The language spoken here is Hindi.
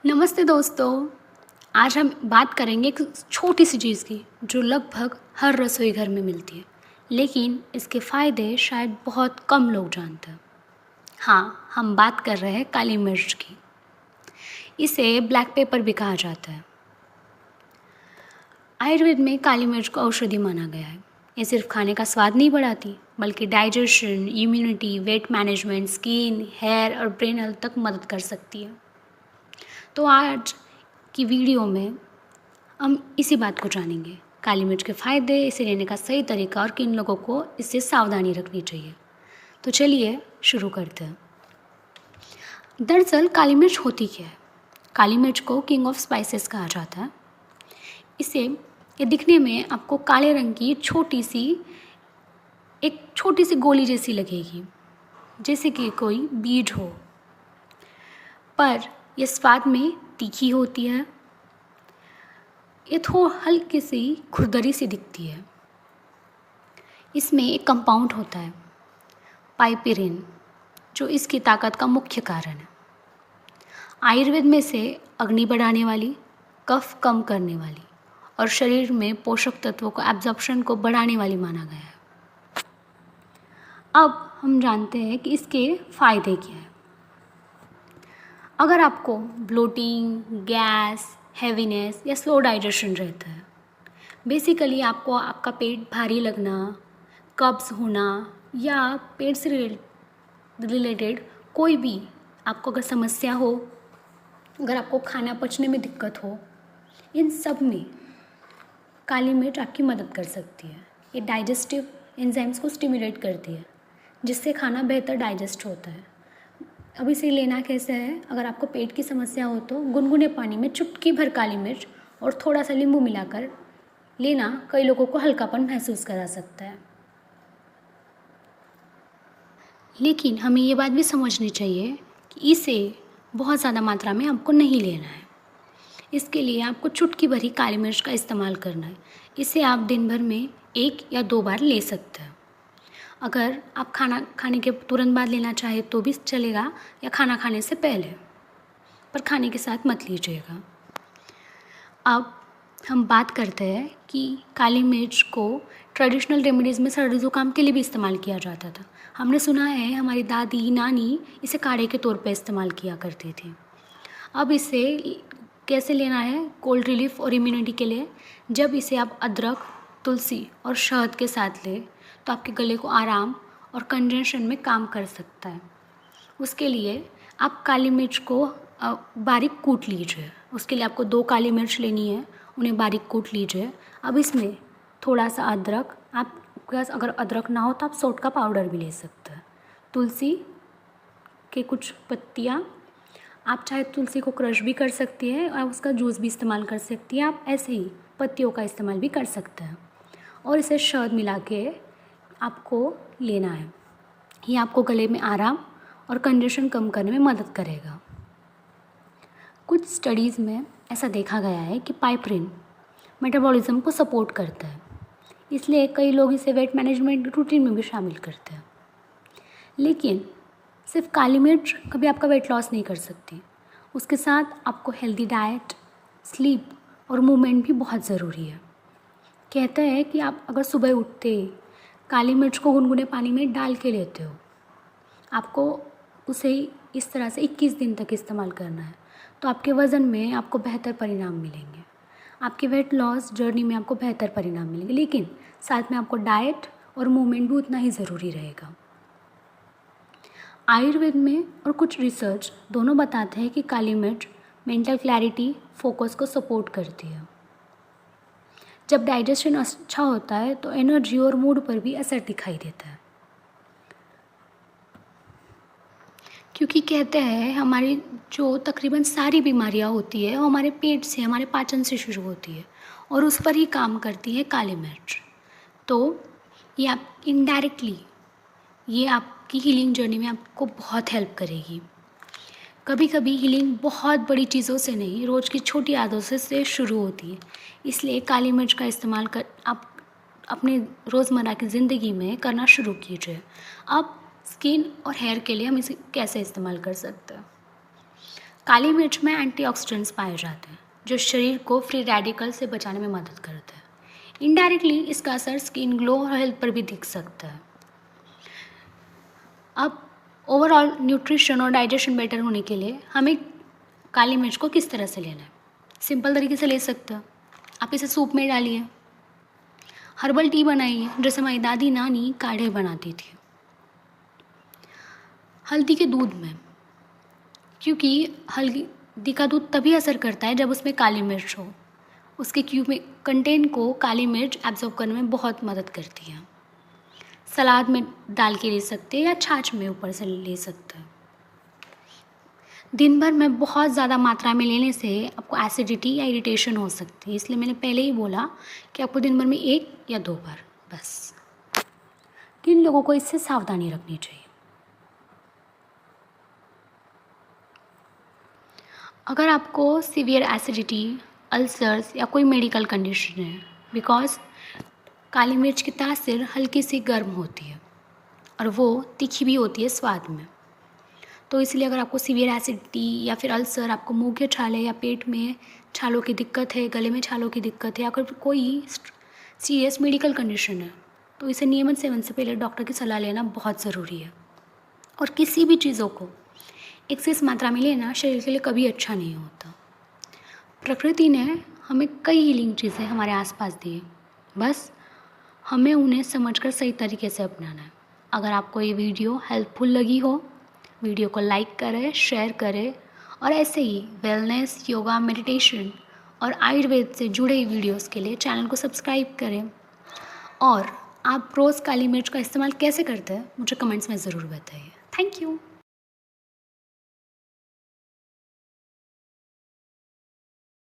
नमस्ते दोस्तों। आज हम बात करेंगे एक छोटी सी चीज़ की जो लगभग हर रसोई घर में मिलती है, लेकिन इसके फ़ायदे शायद बहुत कम लोग जानते हैं। हाँ, हम बात कर रहे हैं काली मिर्च की। इसे ब्लैक पेपर भी कहा जाता है। आयुर्वेद में काली मिर्च को औषधि माना गया है। ये सिर्फ खाने का स्वाद नहीं बढ़ाती, बल्कि digestion, immunity, weight management, skin, hair और ब्रेन हेल्थ तक मदद कर सकती है। तो आज की वीडियो में हम इसी बात को जानेंगे, काली मिर्च के फ़ायदे, इसे लेने का सही तरीका और किन लोगों को इससे सावधानी रखनी चाहिए। तो चलिए शुरू करते हैं। दरअसल काली मिर्च होती क्या है? काली मिर्च को किंग ऑफ स्पाइसेस कहा जाता है। ये दिखने में आपको काले रंग की एक छोटी सी गोली जैसी लगेगी, जैसे कि कोई बीज हो, पर यह स्वाद में तीखी होती है। ये हल्की सी खुरदरी सी दिखती है। इसमें एक कंपाउंड होता है पाइपरिन, जो इसकी ताकत का मुख्य कारण है। आयुर्वेद में इसे अग्नि बढ़ाने वाली, कफ कम करने वाली और शरीर में पोषक तत्वों को एब्जॉर्प्शन को बढ़ाने वाली माना गया है। अब हम जानते हैं कि इसके फ़ायदे क्या हैं। अगर आपको ब्लोटिंग, गैस, हैवीनेस या स्लो डाइजेशन रहता है, बेसिकली आपको आपका पेट भारी लगना, कब्ज़ होना या पेट से रिलेटेड कोई भी आपको अगर समस्या हो, अगर आपको खाना पचने में दिक्कत हो, इन सब में काली मिर्च आपकी मदद कर सकती है। ये डाइजेस्टिव एंजाइम्स को स्टिमुलेट करती है, जिससे खाना बेहतर डाइजेस्ट होता है। अब इसे लेना कैसे है? अगर आपको पेट की समस्या हो तो गुनगुने पानी में चुटकी भर काली मिर्च और थोड़ा सा नींबू मिलाकर लेना कई लोगों को हल्कापन महसूस करा सकता है। लेकिन हमें ये बात भी समझनी चाहिए कि इसे बहुत ज़्यादा मात्रा में आपको नहीं लेना है। इसके लिए आपको चुटकी भरी काली मिर्च का इस्तेमाल करना है। इसे आप दिन भर में 1 या 2 बार ले सकते हैं। अगर आप खाना खाने के तुरंत बाद लेना चाहे तो भी चलेगा, या खाना खाने से पहले, पर खाने के साथ मत लीजिएगा। अब हम बात करते हैं कि काली मिर्च को ट्रेडिशनल रेमेडीज़ में सर्दी ज़ुकाम के लिए भी इस्तेमाल किया जाता था। हमने सुना है हमारी दादी नानी इसे काढ़े के तौर पे इस्तेमाल किया करती थी। अब इसे कैसे लेना है कोल्ड रिलीफ और इम्यूनिटी के लिए? जब इसे आप अदरक, तुलसी और शहद के साथ लें तो आपके गले को आराम और कंजेशन में काम कर सकता है। उसके लिए आप काली मिर्च को बारीक कूट लीजिए। उसके लिए आपको 2 काली मिर्च लेनी है, उन्हें बारीक कूट लीजिए। अब इसमें थोड़ा सा अदरक, आपके पास अगर अदरक ना हो तो आप सौंठ का पाउडर भी ले सकते हैं। तुलसी के कुछ पत्तियाँ, आप चाहे तुलसी को क्रश भी कर सकती है और उसका जूस भी इस्तेमाल कर सकती है। आप ऐसे ही पत्तियों का इस्तेमाल भी कर सकते हैं और इसे शहद मिला के आपको लेना है। ये आपको गले में आराम और कंजेशन कम करने में मदद करेगा। कुछ स्टडीज़ में ऐसा देखा गया है कि पाइपरिन मेटाबॉलिज्म को सपोर्ट करता है, इसलिए कई लोग इसे वेट मैनेजमेंट रूटीन में भी शामिल करते हैं। लेकिन सिर्फ काली मिर्च कभी आपका वेट लॉस नहीं कर सकती। उसके साथ आपको हेल्दी डाइट, स्लीप और मूवमेंट भी बहुत ज़रूरी है। कहते हैं कि आप अगर सुबह उठते काली मिर्च को गुनगुने पानी में डाल के लेते हो, आपको उसे इस तरह से 21 दिन तक इस्तेमाल करना है, तो आपके वज़न में आपको बेहतर परिणाम मिलेंगे। आपके वेट लॉस जर्नी में आपको बेहतर परिणाम मिलेंगे, लेकिन साथ में आपको डाइट और मूवमेंट भी उतना ही ज़रूरी रहेगा। आयुर्वेद में और कुछ रिसर्च दोनों बताते हैं कि काली मिर्च मेंटल क्लैरिटी, फोकस को सपोर्ट करती है। जब डाइजेशन अच्छा होता है तो एनर्जी और मूड पर भी असर दिखाई देता है, क्योंकि कहते हैं हमारी जो तकरीबन सारी बीमारियां होती है वो हमारे पेट से, हमारे पाचन से शुरू होती है और उस पर ही काम करती है काली मिर्च। तो ये आप इनडायरेक्टली ये आपकी हीलिंग जर्नी में आपको बहुत हेल्प करेगी। कभी कभी हीलिंग बहुत बड़ी चीज़ों से नहीं, रोज़ की छोटी आदतों से शुरू होती है। इसलिए काली मिर्च का इस्तेमाल आप अपने रोज़मर्रा की ज़िंदगी में करना शुरू कीजिए। अब स्किन और हेयर के लिए हम इसे कैसे इस्तेमाल कर सकते हैं? काली मिर्च में एंटीऑक्सीडेंट्स पाए जाते हैं जो शरीर को फ्री रेडिकल से बचाने में मदद करते हैं। इनडायरेक्टली इसका असर स्किन ग्लो और हेल्थ पर भी दिख सकता है। अब ओवरऑल न्यूट्रिशन और डाइजेशन बेटर होने के लिए हमें काली मिर्च को किस तरह से लेना है? सिंपल तरीके से ले सकते हो। आप इसे सूप में डालिए, हर्बल टी बनाइए जैसे हमारी दादी नानी काढ़े बनाती थी, हल्दी के दूध में, क्योंकि हल्दी का दूध तभी असर करता है जब उसमें काली मिर्च हो। उसके क्यूब में कंटेंट को काली मिर्च एब्जॉर्ब करने में बहुत मदद करती है। सलाद में डाल के ले सकते हैं या छाछ में ऊपर से ले सकते हैं। दिन भर में बहुत ज़्यादा मात्रा में लेने से आपको एसिडिटी या इरिटेशन हो सकती है, इसलिए मैंने पहले ही बोला कि आपको दिन भर में 1 या 2 बार बस। किन लोगों को इससे सावधानी रखनी चाहिए? अगर आपको सीवियर एसिडिटी, अल्सर्स या कोई मेडिकल कंडीशन है, बिकॉज काली मिर्च की तासीर हल्की सी गर्म होती है और वो तीखी भी होती है स्वाद में, तो इसलिए अगर आपको सीवियर एसिडिटी या फिर अल्सर, आपको मुंह के छाले या पेट में छालों की दिक्कत है, गले में छालों की दिक्कत है या अगर कोई सीरियस मेडिकल कंडीशन है, तो इसे नियमित सेवन से पहले डॉक्टर की सलाह लेना बहुत ज़रूरी है। और किसी भी चीज़ों को एक्सेस मात्रा में लेना शरीर के लिए कभी अच्छा नहीं होता। प्रकृति ने हमें कई हीलिंग चीज़ें हमारे आसपास दी है, बस हमें उन्हें समझकर सही तरीके से अपनाना है। अगर आपको ये वीडियो हेल्पफुल लगी हो, वीडियो को लाइक करें, शेयर करें और ऐसे ही वेलनेस, योगा, मेडिटेशन और आयुर्वेद से जुड़े वीडियोस के लिए चैनल को सब्सक्राइब करें। और आप रोज़ काली मिर्च का इस्तेमाल कैसे करते हैं मुझे कमेंट्स में ज़रूर बताइए। Thank you.